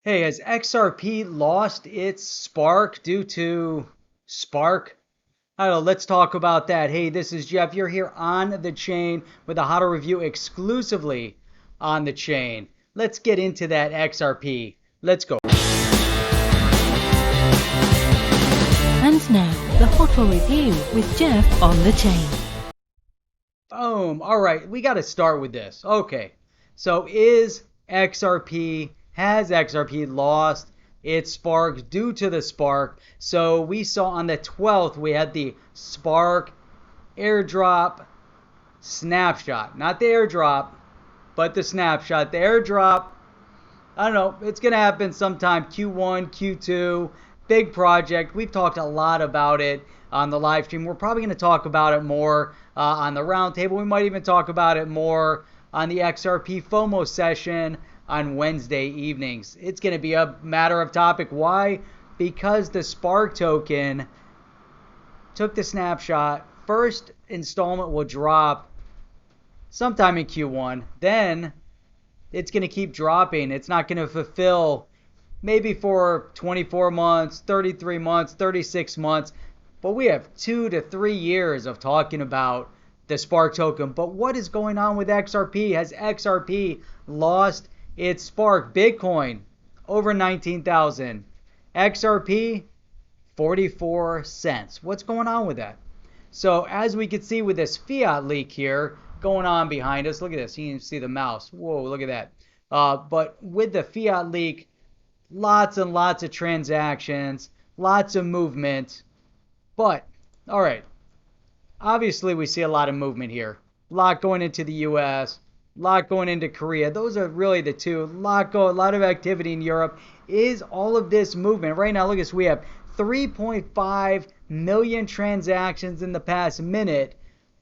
Hey, has XRP lost its spark due to Spark? I don't know, let's talk about that. Hey, this is Jeff. You're here on the chain with a how-to review exclusively on the chain. Let's get into that XRP. Let's go. And now, the HODL review with Jeff on the chain. Boom. All right, we got to start with this. Okay, so has XRP lost its spark due to the spark? So we saw on the 12th, we had the spark airdrop snapshot. Not the airdrop, but the snapshot. The airdrop, I don't know, it's going to happen sometime Q1, Q2. Big project. We've talked a lot about it on the live stream. We're probably going to talk about it more on the roundtable. We might even talk about it more on the XRP FOMO session on Wednesday evenings. It's going to be a matter of topic. Why? Because the Spark token took the snapshot. First installment will drop sometime in Q1. Then it's going to keep dropping. It's not going to fulfill maybe for 24 months, 33 months, 36 months. But we have 2 to 3 years of talking about the Spark token. But what is going on with XRP? Has XRP lost its spark? Bitcoin over 19,000. XRP 44 cents. What's going on with that? So as we can see with this fiat leak here going on behind us, look at this. You can see the mouse. Whoa, look at that. But with the fiat leak, lots and lots of transactions, lots of movement. But, all right, obviously we see a lot of movement here. A lot going into the U.S., a lot going into Korea. Those are really the two. A lot of activity in Europe. Is all of this movement? Right now, look at this. We have 3.5 million transactions in the past minute.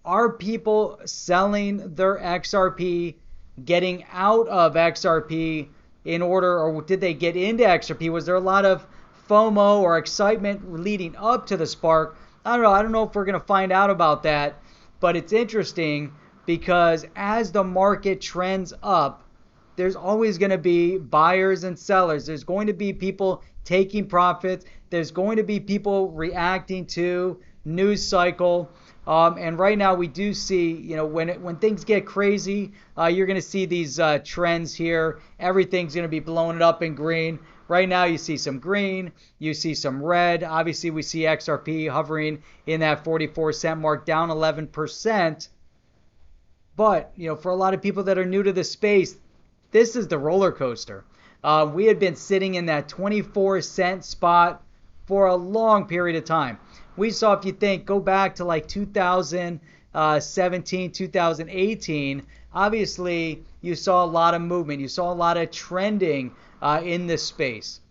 Are people selling their XRP, getting out of XRP in order, or did they get into XRP? Was there a lot of FOMO or excitement leading up to the spark? I don't know if we're going to find out about that, but it's interesting because as the market trends up, there's always going to be buyers and sellers. There's going to be people taking profits. There's going to be people reacting to news cycle. And right now we do see, when things get crazy, you're going to see these trends here. Everything's going to be blowing up in green. Right now you see some green, you see some red. Obviously we see XRP hovering in that 44 cent mark, down 11%. But, for a lot of people that are new to the space, this is the roller coaster. We had been sitting in that 24 cent spot for a long period of time. We saw, if you think, go back to like 2017, 2018, obviously you saw a lot of movement. You saw a lot of trending in this space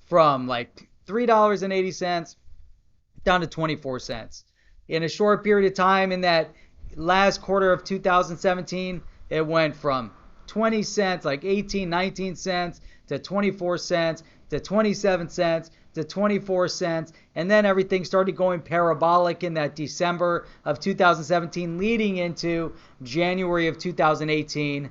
from like $3.80 down to 24 cents. In a short period of time, in that last quarter of 2017, it went from 20 cents, like 18, 19 cents, to 24 cents, to 27 cents, to 24 cents, and then everything started going parabolic in that December of 2017 leading into January of 2018.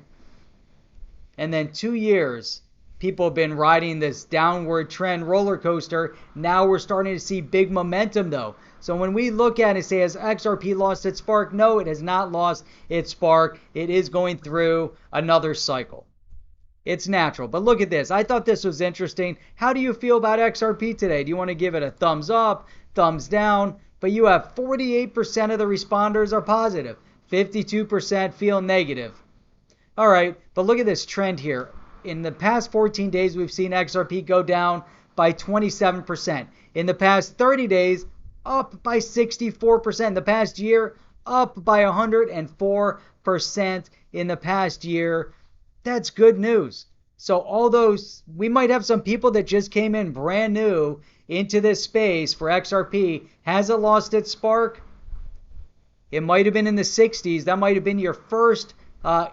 And then 2 years, people have been riding this downward trend roller coaster. Now we're starting to see big momentum though. So when we look at it and say, has XRP lost its spark? No, it has not lost its spark. It is going through another cycle. It's natural. But look at this. I thought this was interesting. How do you feel about XRP today? Do you want to give it a thumbs up, thumbs down? But you have 48% of the responders are positive. 52% feel negative. All right, but look at this trend here. In the past 14 days, we've seen XRP go down by 27%. In the past 30 days, up by 64%. In the past year, up by 104% in the past year. That's good news. So although we might have some people that just came in brand new into this space for XRP, has it lost its spark? It might have been in the 60s. That might have been your first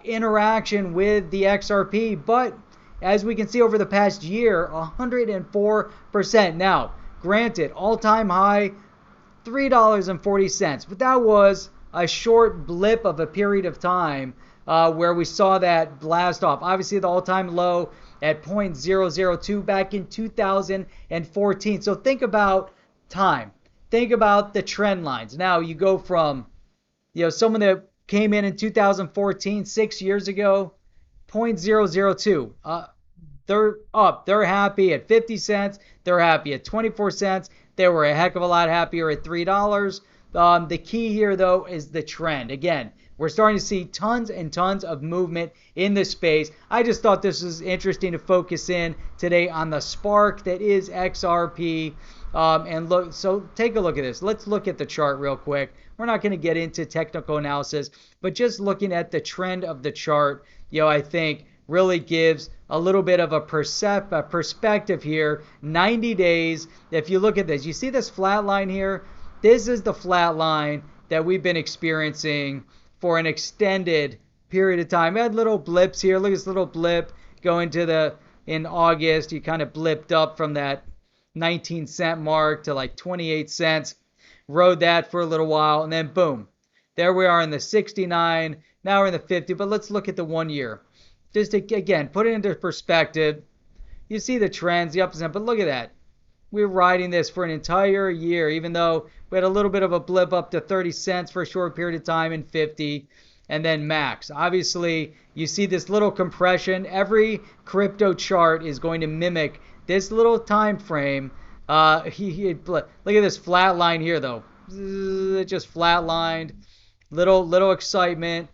interaction with the XRP. But as we can see over the past year, 104%. Now, granted, all-time high, $3.40. But that was a short blip of a period of time where we saw that blast off. Obviously, the all-time low at 0.002 back in 2014. So think about time. Think about the trend lines. Now you go from, someone that came in 2014, 6 years ago, 0.002. They're up. They're happy at 50 cents. They're happy at 24 cents. They were a heck of a lot happier at $3. The key here, though, is the trend. Again, we're starting to see tons and tons of movement in this space. I just thought this was interesting to focus in today on the spark that is XRP. And look, so take a look at this. Let's look at the chart real quick. We're not going to get into technical analysis, but just looking at the trend of the chart, I think really gives a little bit of a perspective here. 90 days. If you look at this, you see this flat line here? This is the flat line that we've been experiencing for an extended period of time. We had little blips here. Look at this little blip going to in August. You kind of blipped up from that 19-cent mark to like 28 cents. Rode that for a little while, and then boom. There we are in the 69. Now we're in the 50. But let's look at the 1 year. Just to, again, put it into perspective. You see the trends, the ups and downs, but look at that. We're riding this for an entire year, even though we had a little bit of a blip up to 30 cents for a short period of time and 50, and then max. Obviously, you see this little compression. Every crypto chart is going to mimic this little time frame. Look at this flat line here, though. It just flatlined. Little excitement.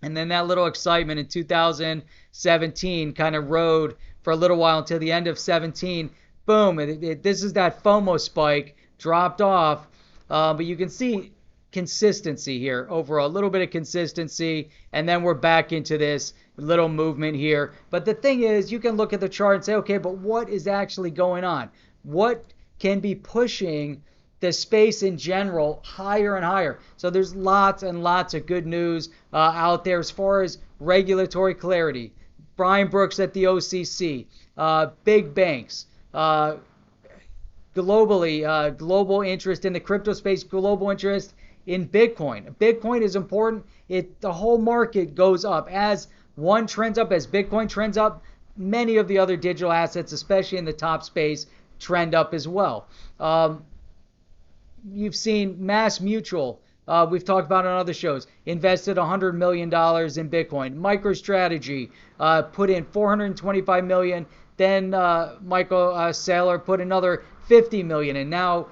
And then that little excitement in 2017 kind of rode for a little while until the end of 17. Boom. This is that FOMO spike. Dropped off. But you can see consistency here overall. A little bit of consistency. And then we're back into this little movement here. But the thing is, you can look at the chart and say, okay, but what is actually going on? What can be pushing the space in general higher and higher? So there's lots and lots of good news out there as far as regulatory clarity. Brian Brooks at the OCC, big banks, globally, global interest in the crypto space, global interest in Bitcoin. Bitcoin is important. The whole market goes up. As one trends up, as Bitcoin trends up, many of the other digital assets, especially in the top space, trend up as well. You've seen Mass Mutual, we've talked about on other shows, invested $100 million in Bitcoin. MicroStrategy put in $425 million. Then Michael Saylor put another $50 million. And now,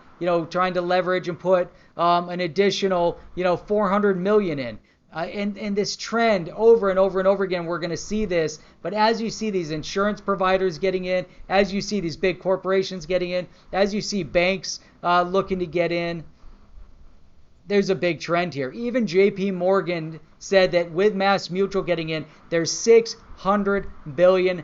trying to leverage and put an additional, $400 million in. And this trend over and over and over again, we're going to see this. But as you see these insurance providers getting in, as you see these big corporations getting in, as you see banks looking to get in, there's a big trend here. Even JP Morgan said that with Mass Mutual getting in, there's $600 billion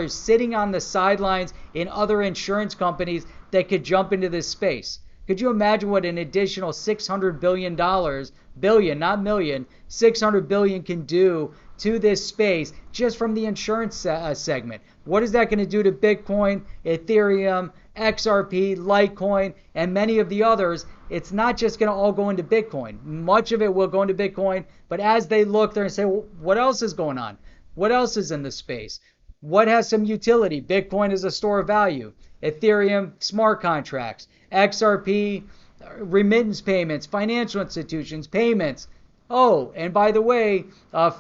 sitting on the sidelines in other insurance companies that could jump into this space. Could you imagine what an additional $600 billion, not million, $600 billion can do to this space just from the insurance segment? What is that going to do to Bitcoin, Ethereum, XRP, Litecoin, and many of the others? It's not just going to all go into Bitcoin. Much of it will go into Bitcoin, but as they look, they're going to say, well, what else is going on? What else is in the space? What has some utility? Bitcoin is a store of value. Ethereum, smart contracts. XRP, remittance payments, financial institutions, payments. Oh, and by the way,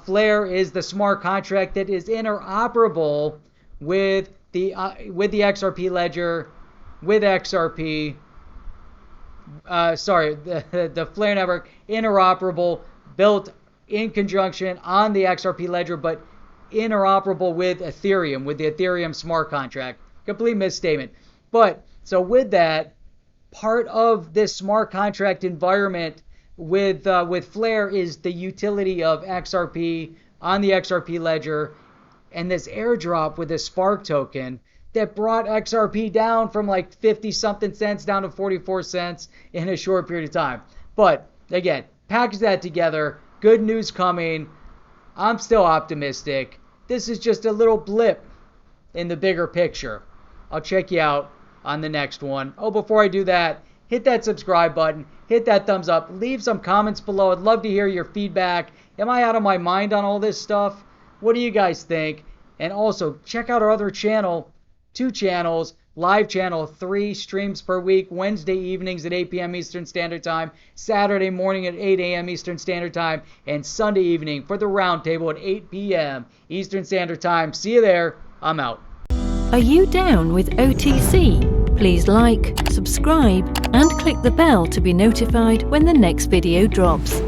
Flare is the smart contract that is interoperable with the XRP ledger, with XRP. The Flare network, interoperable, built in conjunction on the XRP ledger, but interoperable with Ethereum, with the Ethereum smart contract. Complete misstatement. But so with that, part of this smart contract environment with Flare is the utility of XRP on the XRP ledger, and this airdrop with this Spark token that brought XRP down from like 50 something cents down to 44 cents in a short period of time. But again, package that together, good news coming. I'm still optimistic. This is just a little blip in the bigger picture. I'll check you out on the next one. Oh, before I do that, hit that subscribe button, hit that thumbs up, leave some comments below. I'd love to hear your feedback. Am I out of my mind on all this stuff? What do you guys think? And also check out our other channel, 2 channels, live channel, 3 streams per week, Wednesday evenings at 8 p.m. Eastern Standard Time, Saturday morning at 8 a.m. Eastern Standard Time, and Sunday evening for the roundtable at 8 p.m. Eastern Standard Time. See you there. I'm out. Are you down with OTC? Please like, subscribe, and click the bell to be notified when the next video drops.